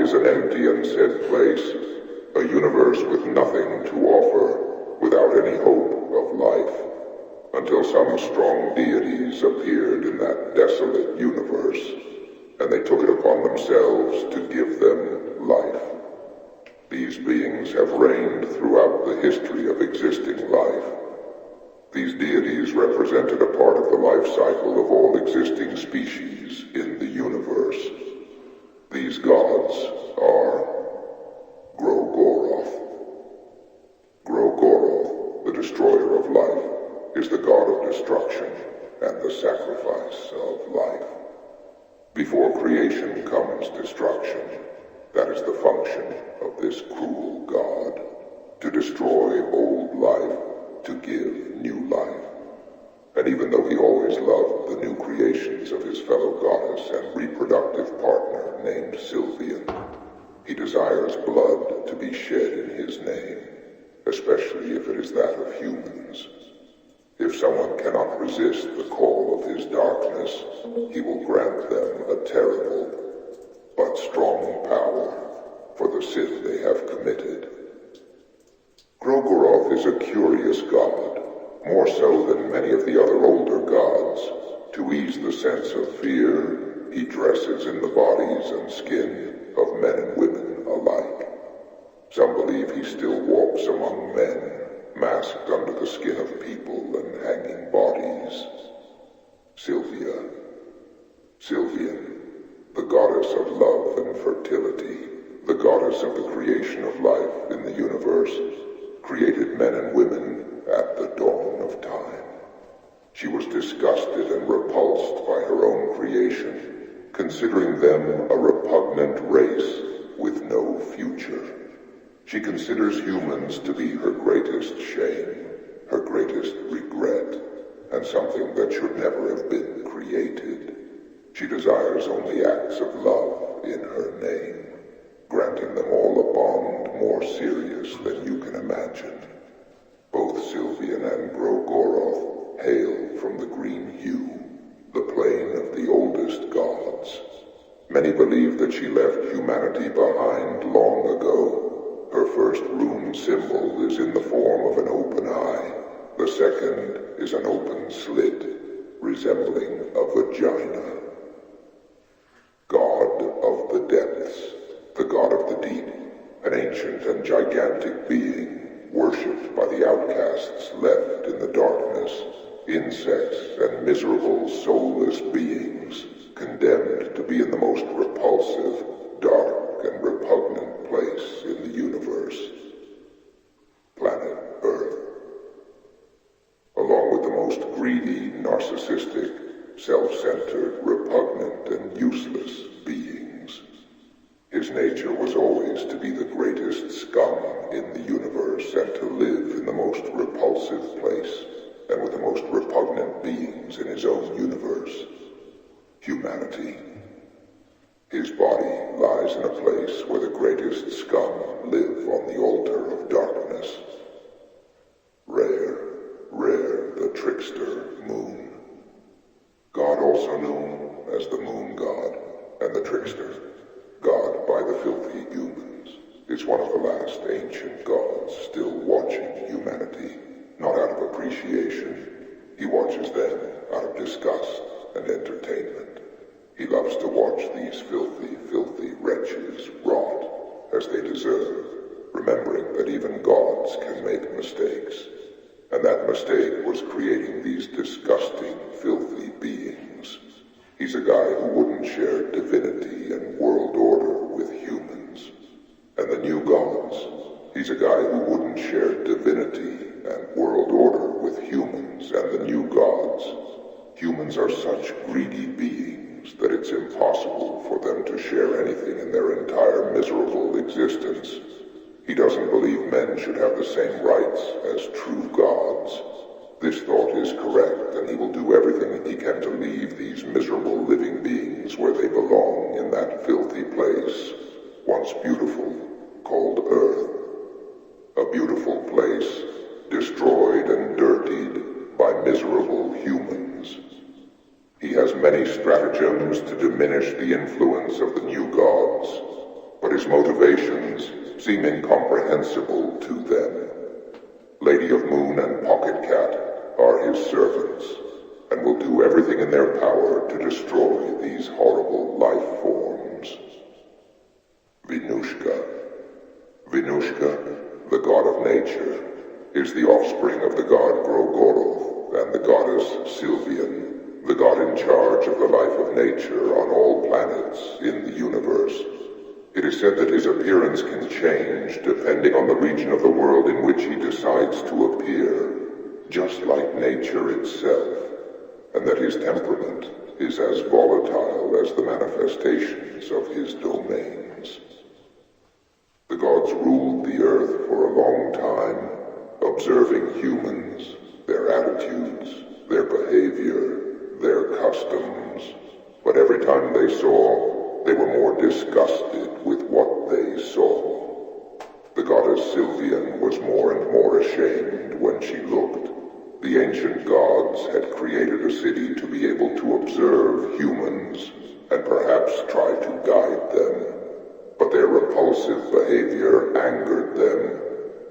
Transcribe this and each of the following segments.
always an empty and said place, a universe with nothing to offer, without any hope of life, until some strong deities appeared in that desolate universe, and they took it upon themselves to give them life. These beings have reigned throughout the history of existing life. These deities represented a part of the life cycle of all existing species in the universe. These gods are Grogoroth. Grogoroth, the destroyer of life, is the god of destruction and the sacrifice of life. Before creation comes destruction. That is the function of this cruel god, to destroy old life, to give new life. And even though he always loved the new creations of his fellow goddess and reproductive partner named Sylvian, he desires blood to be shed in his name, especially if it is that of humans. If someone cannot resist the call of his darkness, he will grant them a terrible but strong power for the sin they have committed. Grogoroth is a curious god, more so than many of the other older gods. To ease the sense of fear, he dresses in the bodies and skin of men and women alike. Some believe he still walks among men, masked under the skin of people and hanging bodies. Sylvian, the goddess of love and fertility, the goddess of the creation of life in the universe, created men and women at the dawn of time. She was disgusted and repulsed by her own creation, considering them a repugnant race with no future. She considers humans to be her greatest shame, her greatest regret, and something that should never have been created. She desires only acts of love in her name, granting them all a bond more serious than you can imagine. Both Sylvian and Grogoroth hail from the green hue, the plane of the oldest gods. Many believe that she left humanity behind long ago. Her first rune symbol is in the form of an open eye. The second is an open slit, resembling a vagina. God of the depths, the god of the deep, an ancient and gigantic being, worshipped by the outcasts left in the darkness, insects and miserable soulless beings, condemned to be in the most repulsive, dark and repugnant place in the universe. Planet Earth. Along with the most greedy, narcissistic, self-centered, repugnant and useless beings. His nature was always to be the greatest scum in the universe and to live in the most repulsive place and with the most repugnant beings in his own universe. Humanity. His body lies in a place where the greatest scum live on the altar of darkness. Rare the trickster moon. God also known as the moon god and the trickster, god by the filthy humans, is one of the last ancient gods still watching humanity, not out of appreciation. He watches them out of disgust and entertainment. He loves to watch these filthy wretches rot as they deserve, remembering that even gods can make mistakes. And that mistake was creating these disgusting, filthy beings. He's a guy who wouldn't share divinity and world order with humans. And the new gods, he's a guy who wouldn't share divinity and world order with humans and the new gods. Humans are such greedy beings that it's impossible for them to share anything in their entire miserable existence. He doesn't believe men should have the same rights as true gods. This thought is correct, and he will do everything he can to leave these miserable living beings where they belong in that filthy place, once beautiful, called Earth. A beautiful place, destroyed and dirtied by miserable humans. He has many stratagems to diminish the influence of the new gods, but but his motivations seem incomprehensible to them. Lady of Moon and Pocket Cat are his servants, and will do everything in their power to destroy these horrible life forms. Venushka. Venushka, the god of nature, is the offspring of the god Grogorov and the goddess Sylvian, the god in charge of the life of nature on all planets in the universe. It is said that his appearance can change depending on the region of the world in which he decides to appear, just like nature itself, and that his temperament is as volatile as the manifestations of his domains. The gods ruled the earth for a long time, observing humans, their attitudes, their behavior, their customs, but every time they saw, they were more disgusted with what they saw. The goddess Sylvian was more and more ashamed when she looked. The ancient gods had created a city to be able to observe humans and perhaps try to guide them. But their repulsive behavior angered them,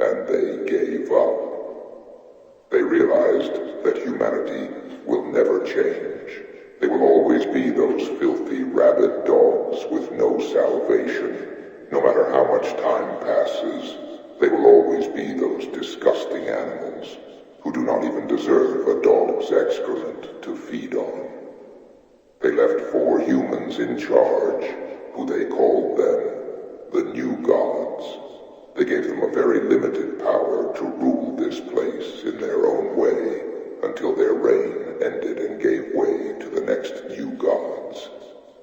and they gave up. They realized that humanity will never change. They will always be those filthy rabid dogs with no salvation. No matter how much time passes, they will always be those disgusting animals who do not even deserve a dog's excrement to feed on. They left 4 humans in charge, who they called them the New Gods. They gave them a very limited power to rule this place in their own way until their reign ended and gave way to the next New Gods,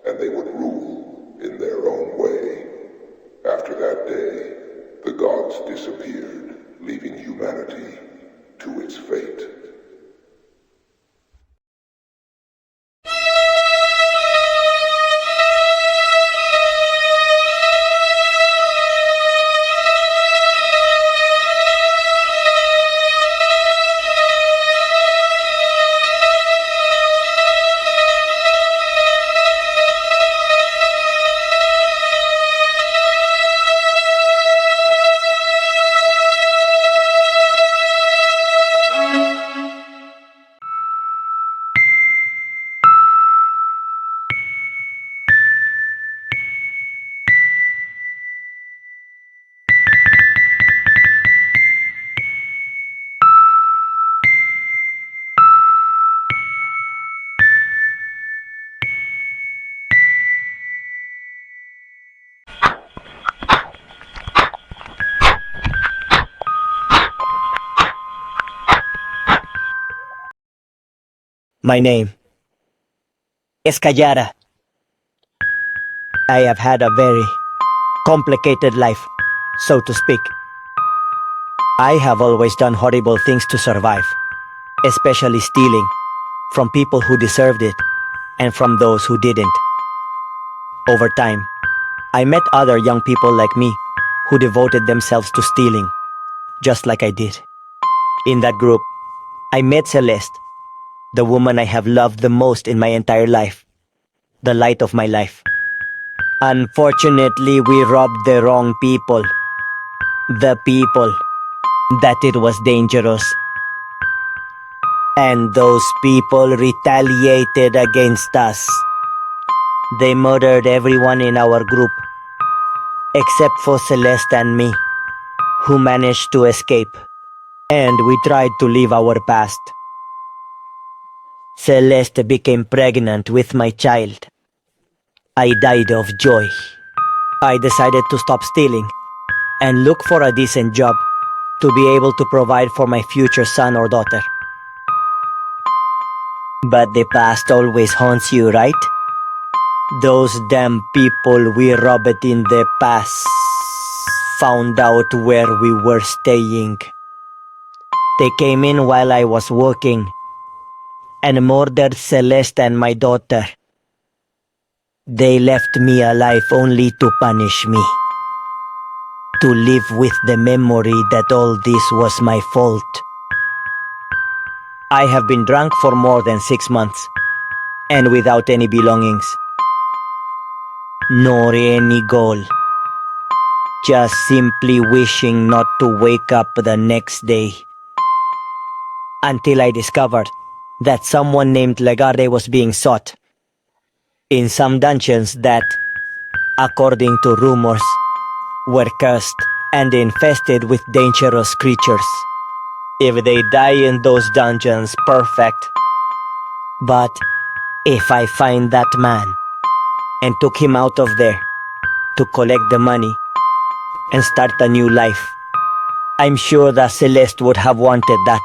and they would rule in their own way. After that day, the gods disappeared, leaving humanity to its fate. My name is Cahara. I have had a very complicated life, so to speak. I have always done horrible things to survive, especially stealing from people who deserved it and from those who didn't. Over time, I met other young people like me who devoted themselves to stealing, just like I did. In that group, I met Celeste, the woman I have loved the most in my entire life, the light of my life. Unfortunately, we robbed the wrong people. The people that it was dangerous. And those people retaliated against us. They murdered everyone in our group, except for Celeste and me, who managed to escape. And we tried to leave our past. Celeste became pregnant with my child. I died of joy. I decided to stop stealing and look for a decent job to be able to provide for my future son or daughter. But the past always haunts you, right? Those damn people we robbed in the past found out where we were staying. They came in while I was working and murdered Celeste and my daughter. They left me alive only to punish me. To live with the memory that all this was my fault. I have been drunk for more than 6 months, and without any belongings, nor any goal. just simply wishing not to wake up the next day. Until I discovered that someone named Legare was being sought in some dungeons that, according to rumors, were cursed and infested with dangerous creatures. If they die in those dungeons, perfect. But if I find that man and took him out of there to collect the money and start a new life, I'm sure that Celeste would have wanted that.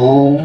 Oh!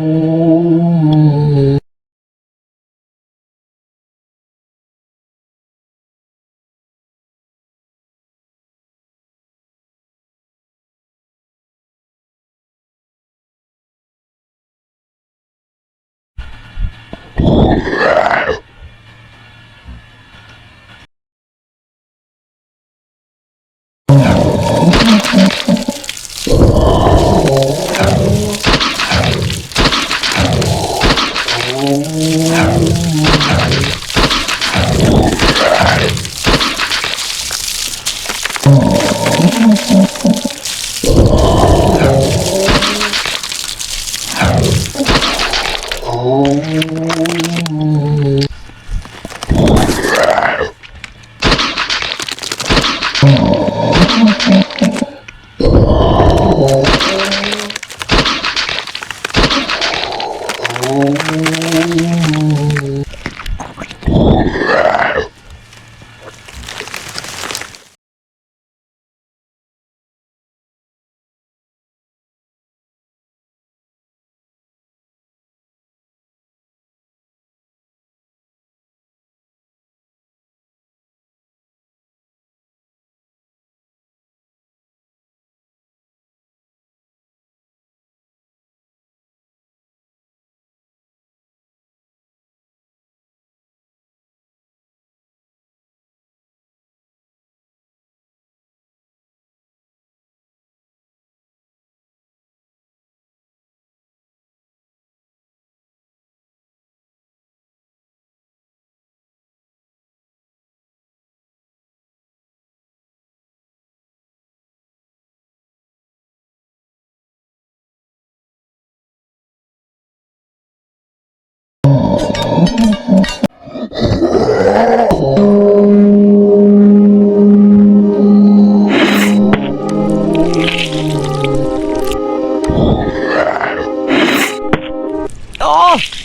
Ah!